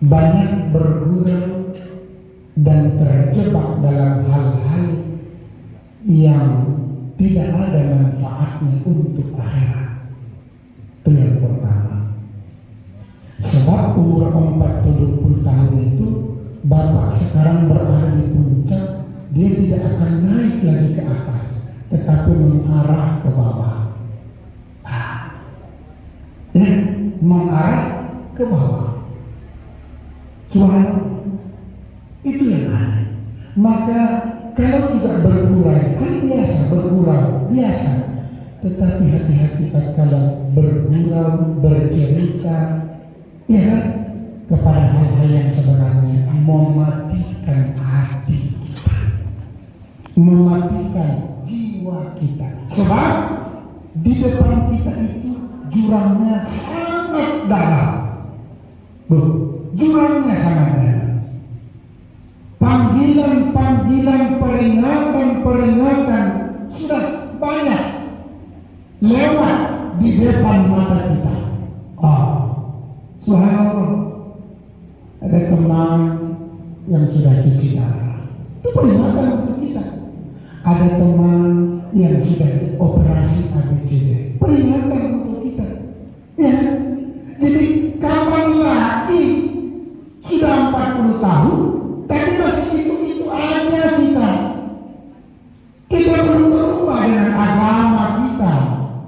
banyak bergurau dan terjebak dalam hal-hal yang tidak ada manfaatnya untuk akhirat. Itu yang pertama. Sebab umur 40 tahun itu Bapak sekarang berada di puncak, dia tidak akan naik lagi ke atas, tetapi mengarah ke bawah. Mengarah ke bawah. Subhanallah. Itu yang aneh. Maka kalau tidak bergurau, kan biasa bergurau, biasa. Tetapi hati-hati tatkala bergurau, bercerita, ya, kepada hal-hal yang sebenarnya mematikan hati kita, mematikan jiwa kita. Sebab di depan kita itu jurangnya sangat dalam. Jurangnya sangat dalam. Panggilan-panggilan, peringatan sudah banyak lewat di depan mata kita. Subhanallah. Ada teman yang sudah cuci darah, itu peringatan untuk kita. Ada teman yang sudah operasi ABCD, peringatan untuk kita. Ya, jadi kapan lagi sudah 40 tahun, tapi masih itu aja kita. Kita belum berubah dengan agama kita.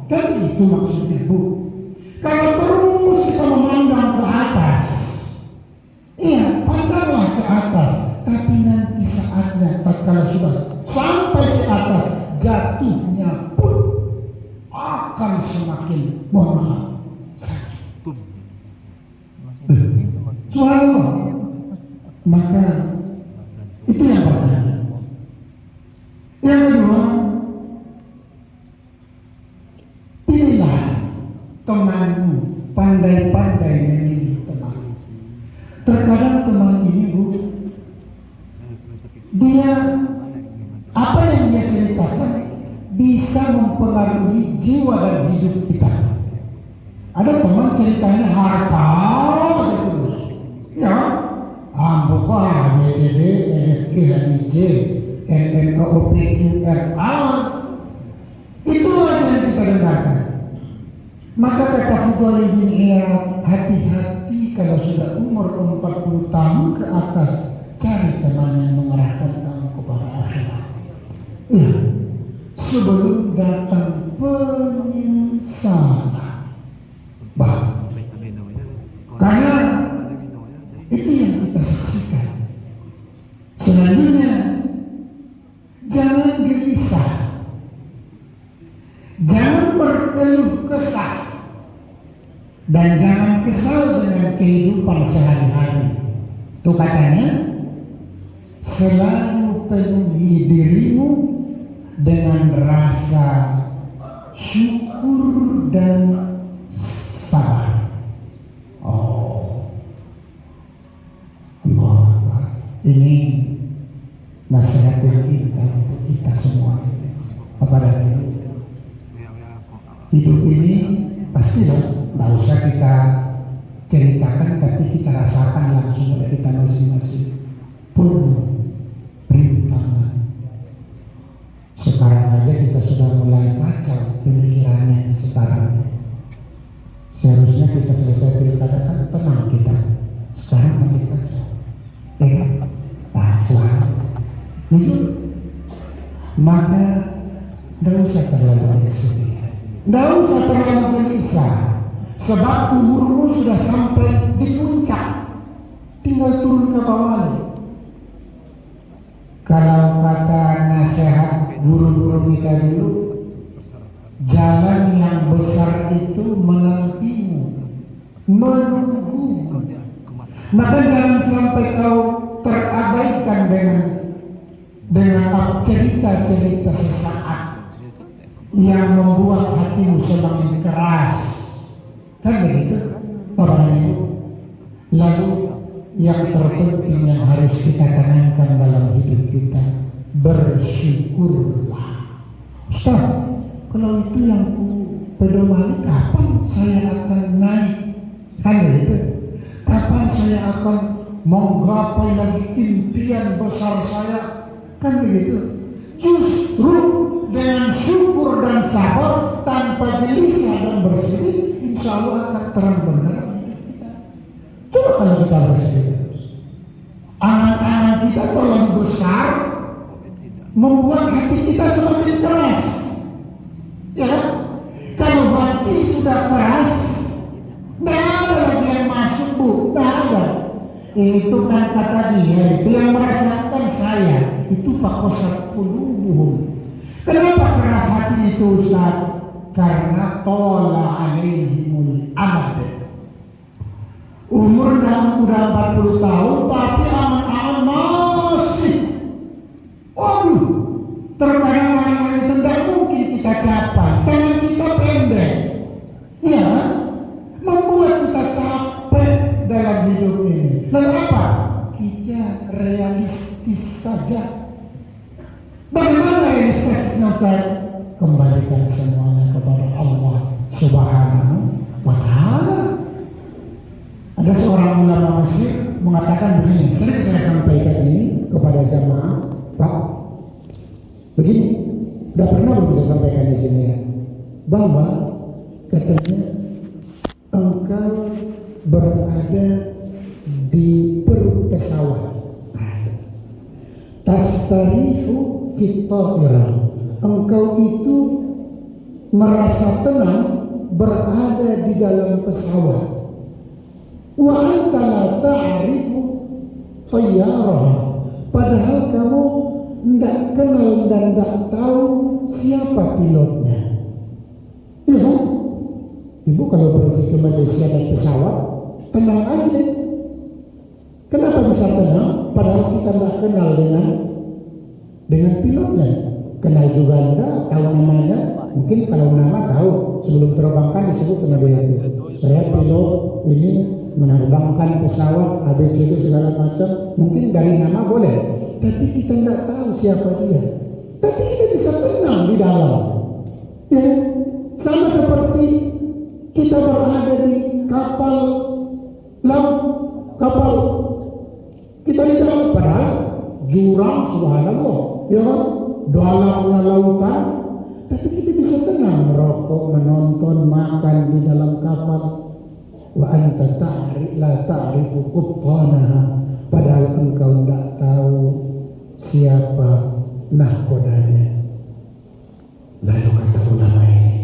Kan itu maksudnya, Bu. Kalau terus kita memandang ke atas, iya, pandanglah ke atas. Tapi nanti saatnya, tatkala sudah sampai di atas, jatuhnya pun akan semakin, mohon maaf, sakit. Subhanallah. Maka itu yang pertama. Yang kedua, pilihlah temanmu, pandai-pandai memilih teman. Terkadang teman ini, Bu, dia apa yang dia ceritakan bisa mempengaruhi jiwa dan hidup kita. Ada teman ceritanya harta terus, ya, Bapak ABCD, EFG, HIJ, NNOPQRA, itu aja yang kita dengarkan. Maka kata Fudail bin Iyad, hati-hati kalau sudah umur 40 tahun ke atas, cari teman yang mengarahkan kamu kepada akhirat. Iya, sebelum datang penyesalan. Karena itu yang kita saksikan. Selanjutnya, jangan gelisah, jangan berkeluh kesah, dan jangan kesal dengan kehidupan sehari-hari. Itu katanya, selalu penuhi dirimu dengan rasa syukur dan sabar. Ini nasihat yang kita untuk kita semua kepada hidup ini pasti tidak usah kita ceritakan, tapi kita rasakan langsung pada kita masing-masing. Penuh rintangan. Sekarang aja kita sudah mulai kacau pemikirannya sekarang. Seharusnya kita selesai pilkada kan tenang kita. Sekarang makin kacau. Jujur, maka tidak usah terlalu bersedih, tidak usah terlalu gelisah, sebab umurmu sudah sampai di puncak, tinggal turun ke bawah. Kalau kata nasihat guru-guru kita dulu, jalan yang besar itu menantimu, menunggumu. Maka jangan sampai kau terabaikan dengan cerita-cerita sesaat yang membuat hatimu semakin keras. Kan begitu Bapak Ibu. Lalu yang terpenting yang harus kita tanamkan dalam hidup kita, bersyukurlah. Ustaz, kalau itu yang pedomani, kapan saya akan naik? Kan begitu. Kapan saya saya akan menggapai lagi impian besar saya. Kan begitu. Justru dengan syukur dan sabar tanpa gelisah dan bersedih, insya Allah akan terang benderang hidup kita. Coba kalau kita bersedih terus, angan-angan kita terlalu besar, membuat hati kita semakin keras. Ya, kalau hati sudah keras, tidak ada lagi yang masuk, Bu, tidak ada. Itu kan kata dia, itu yang merasakan saya, itu fakosat qulubuhum. Kenapa keras hati itu, Ustaz? Karena tola alaihimul amad. Umur udah 40 tahun, tapi aman-aman masih. Waduh, terkadang orang itu tidak mungkin kita capai, tangan kita pendek. Ya, membuat kita capek dalam hidup ini. Lalu apa? Kita realistis saja. Bagaimana realistisnya? Kembalikan semuanya kepada Allah Subhanahu wa Ta'ala. Ada seorang ulama Mesir mengatakan begini, sering saya sampaikan ini kepada jamaah, Pak. Begini, udah pernah bisa sampaikan di sini ya, bahwa katanya engkau berada di perut pesawat, tastarihu fit ta'irah, engkau itu merasa tenang berada di dalam pesawat, wa anta la ta'rifu tayyarah, padahal kamu tidak kenal dan tidak tahu siapa pilotnya. Ya, Ibu kalau pergi ke Malaysia naik pesawat, tenang aja. Kenapa bisa tenang? Padahal kita tidak kenal dengan pilotnya. Kenal juga enggak, tahu namanya. Mungkin kalau nama tahu, sebelum terbangkan disebut sama dia itu. Saya pilot ini menerbangkan pesawat ABCD segala macam. Mungkin dari nama boleh, tapi kita tidak tahu siapa dia. Tapi kita bisa tenang di dalam. Ya, sama seperti kita berada di kapal laut, kapal kita di dalam, padahal jurang, subhanallah, ya kan, dalamnya lautan, tapi kita bisa tenang merokok, menonton, makan di dalam kapal. Wa anta la ta'rifu qubtanaha, padahal engkau tidak tahu siapa nahkodanya. Lalu kata ulama ini,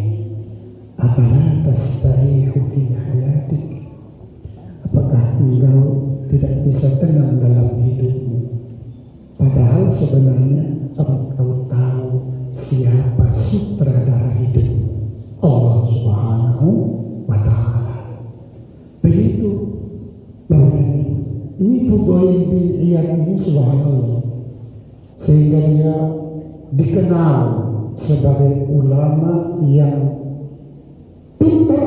apala tastarihu fi hayatik, apakah engkau tidak bisa tenang dalam hidupmu, padahal sebenarnya engkau tahu siapa sutradara hidupmu, Allah Subhanahu wa Ta'ala. Begitu bahwa ini Fudail bin Iyad ini, subhanallah, sehingga dia dikenal sebagai ulama yang pintar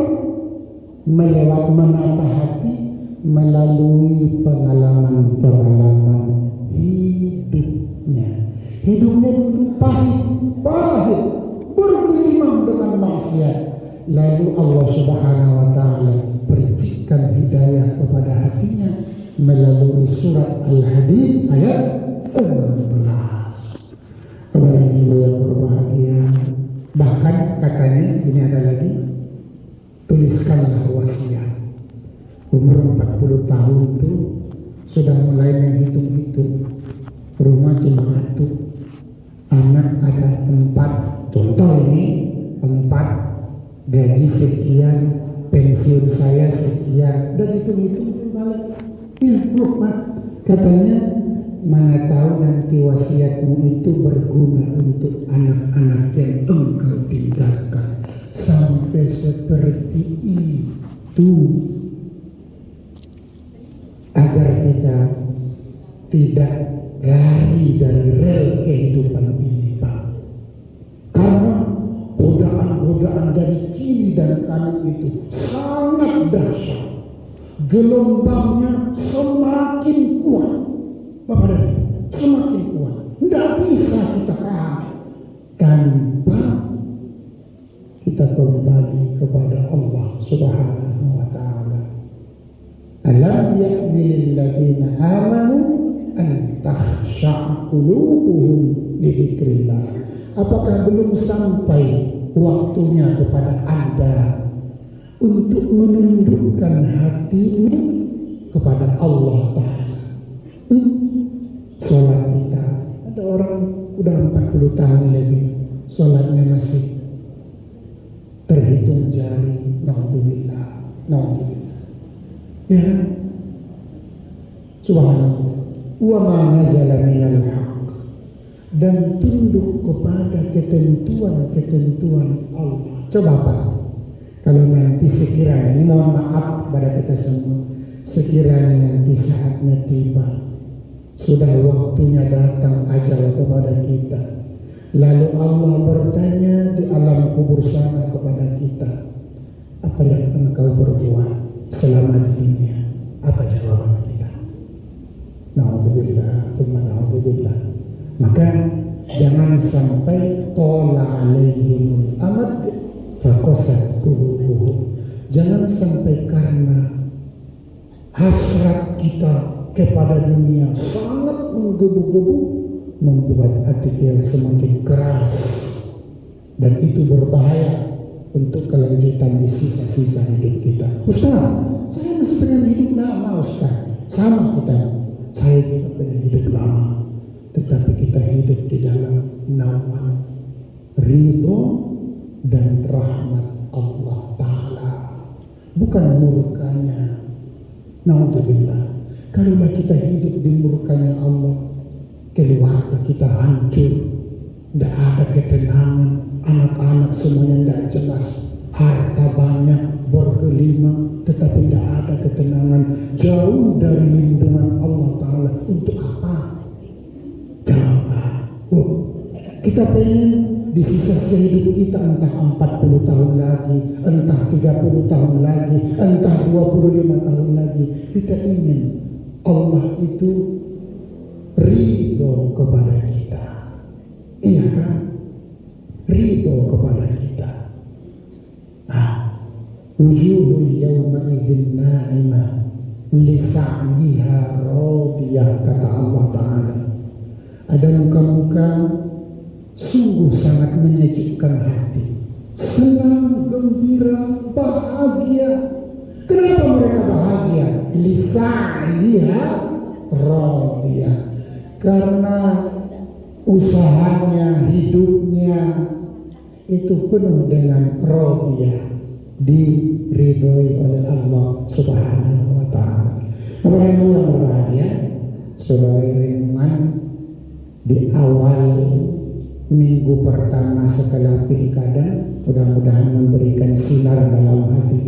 melewat menata hati melalui pengalaman-pengalaman hidupnya. Hidupnya dulu pahit, bergelimang dengan maksiat. Lalu Allah Subhanahu wa Ta'ala berikan hidayah kepada hatinya melalui surat Al-Hadid ayat 16. Kepada ibu yang berbahagia, bahkan katanya ini ada lagi, tuliskanlah wasiat. Umur 40 tahun itu sudah mulai menghitung-hitung, rumah cuma satu, anak ada 4, contoh ini 4, gaji sekian, pensiun saya sekian, dan hitung-hitung balik. Lupa, katanya mana tahu nanti wasiatmu itu berguna untuk anak-anak yang engkau tinggalkan. Sampai seperti itu, agar kita tidak lari dari rel kehidupan ini, Pak. Karena godaan-godaan dari kiri dan kanan itu sangat dahsyat. Gelombangnya semakin kuat, Bapak dan Ibu, semakin kuat. Tidak bisa kita kalah tanpa kita kembali kepada Allah Subhanahu wa Ta'ala. Alam ya'ni ladzina amanu an takhsha'a qulubuhum li dzikrillah. Apakah belum sampai waktunya kepada Anda untuk menundukkan hatimu kepada Allah Ta'ala? Sholat kita, ada orang udah 40 tahun lebih sholatnya masih terhitung jari. Naudzubillah, naudzubillah. Ya, subhanallah. Wa ma nazala minal haqq, dan tunduk kepada ketentuan-ketentuan Allah. Coba Pak, kalau nanti sekiranya, ini mohon maaf kepada kita semua, sekiranya nanti saatnya tiba, sudah waktunya datang ajal kepada kita, lalu Allah bertanya di alam kubur sana kepada kita, apa yang engkau berbuat selama di dunia? Apa jawaban kita? Na'udzubillah, tsumma na'udzubillah. Maka jangan sampai tola alaihimul amad faqasat qulubuhum. Jangan sampai karena hasrat kita kepada dunia sangat menggebu-gebu membuat hati kita semakin keras, dan itu berbahaya untuk kelanjutan di sisa-sisa hidup kita. Ustaz, saya masih pengen hidup lama Ustaz. Sama kita, saya juga pengen hidup lama, tetapi kita hidup di dalam naungan ridho dan rahmat Allah Ta'ala, bukan murkanya. Naudzubillah. Kalaulah kita hidup di murkanya Allah, keluarga kita hancur, tidak ada ketenangan, anak-anak semuanya tidak jelas, harta banyak, bergelimang, tetapi tidak ada ketenangan, jauh dari lindungan Allah Ta'ala. Untuk apa? Jawab. Kita pengen di sisa sehidup kita, entah 40 tahun lagi, entah 30 tahun lagi, entah 25 tahun lagi, kita ingin Allah itu ridho kepada kita. Iya kan? Ridho kepada kita. Nah, wujuhul yawma idzin na'imah li sa'yiha radiyah, kata Allah Ta'ala. Ada muka-muka sungguh sangat menyejukkan hati, senang, gembira, bahagia. Kenapa mereka bahagia? Li sa'yiha radiyah, karena usahanya, hidupnya itu penuh dengan radiyah, diridhoi oleh Allah Subhanahu wa Ta'ala. Orang yang berbahagia sebagai renungan di awal minggu pertama setelah pilkada, mudah-mudahan memberikan sinar dalam hati